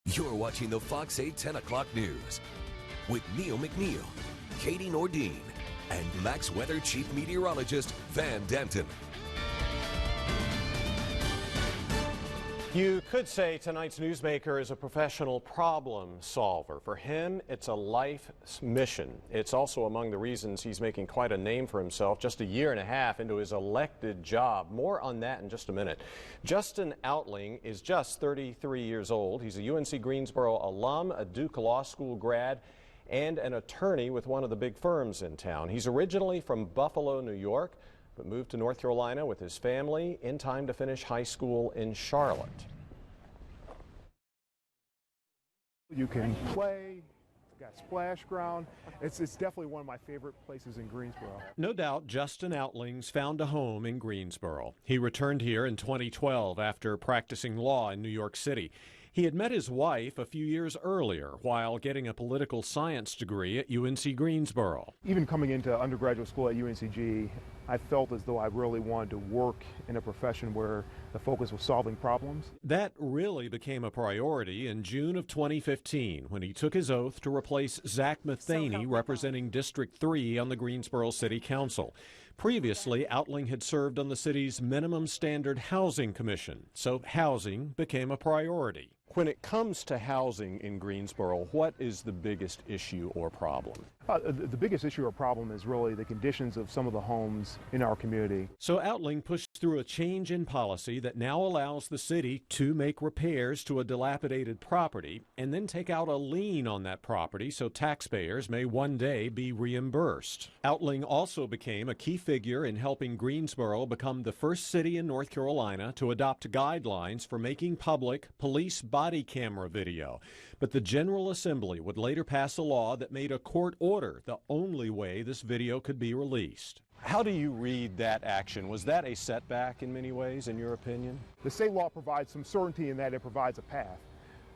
You're watching the Fox 8 10 o'clock news with Neill McNeill, Katie Nordine, and Max Weather Chief Meteorologist Van Denton. You could say tonight's Newsmaker is a professional problem solver. For him, it's a life mission. It's also among the reasons he's making quite a name for himself just a year and a half into his elected job. More on that in just a minute. Justin Outling is just 33 years old. He's a UNC Greensboro alum, a Duke Law School grad, and an attorney with one of the big firms in town. He's originally from Buffalo, New York, but moved to North Carolina with his family in time to finish high school in Charlotte. You can play, it's got splash ground. It's definitely one of my favorite places in Greensboro. No doubt Justin Outling's found a home in Greensboro. He returned here in 2012 after practicing law in New York City. He had met his wife a few years earlier while getting a political science degree at UNC Greensboro. Even coming into undergraduate school at UNCG, I felt as though I really wanted to work in a profession where the focus was solving problems. That really became a priority in June of 2015 when he took his oath to replace Zach Matheny representing District 3 on the Greensboro City Council. Previously, Outling had served on the city's Minimum Standard Housing Commission, so housing became a priority. When it comes to housing in Greensboro, what is the biggest issue or problem? The biggest issue or problem is really the conditions of some of the homes in our community. So Outling pushed through a change in policy that now allows the city to make repairs to a dilapidated property and then take out a lien on that property so taxpayers may one day be reimbursed. Outling also became a key figure in helping Greensboro become the first city in North Carolina to adopt guidelines for making public police body camera video. But the General Assembly would later pass a law that made a court order the only way this video could be released. How do you read that action? Was that a setback in many ways, in your opinion? The state law provides some certainty in that it provides a path.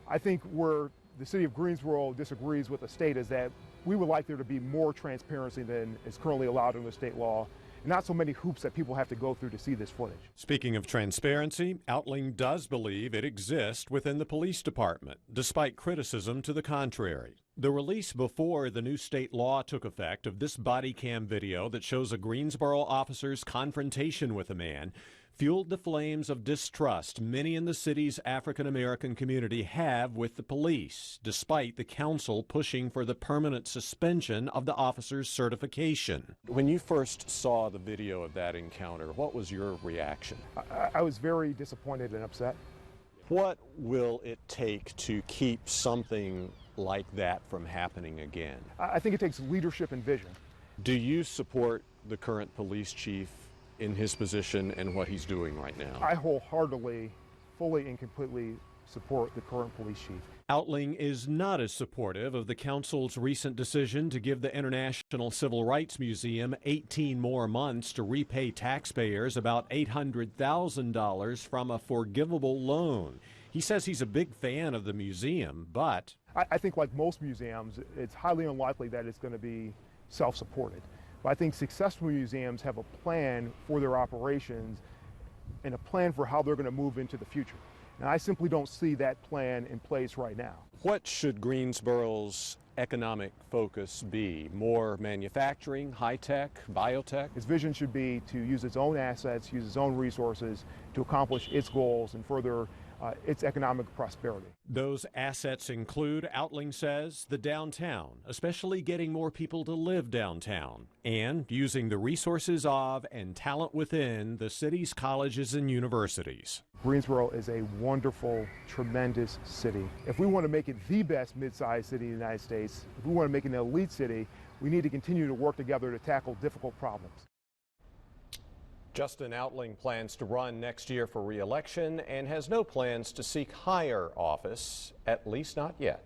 I think where the city of Greensboro disagrees with the state is that we would like there to be more transparency than is currently allowed under the state law. Not so many hoops that people have to go through to see this footage. Speaking of transparency, Outling does believe it exists within the police department, despite criticism to the contrary. The release before the new state law took effect of this body cam video that shows a Greensboro officer's confrontation with a man fueled the flames of distrust many in the city's African-American community have with the police, despite the council pushing for the permanent suspension of the officer's certification. When you first saw the video of that encounter, what was your reaction? I was very disappointed and upset. What will it take to keep something like that from happening again? I think it takes leadership and vision. Do you support the current police chief in his position and what he's doing right now? I wholeheartedly, fully and completely support the current police chief. Outling is not as supportive of the council's recent decision to give the International Civil Rights Museum 18 more months to repay taxpayers about $800,000 from a forgivable loan. He says he's a big fan of the museum, but I think like most museums, it's highly unlikely that it's going to be self-supported. But I think successful museums have a plan for their operations and a plan for how they're going to move into the future. And I simply don't see that plan in place right now. What should Greensboro's economic focus be? More manufacturing, high-tech, biotech? Its vision should be to use its own assets, use its own resources to accomplish its goals and further its economic prosperity. Those assets include, Outling says, the downtown, especially getting more people to live downtown, and using the resources of and talent within the city's colleges and universities. Greensboro is a wonderful, tremendous city. If we want to make it the best mid-sized city in the United States, if we want to make it an elite city, we need to continue to work together to tackle difficult problems. Justin Outling plans to run next year for re-election and has no plans to seek higher office, at least not yet.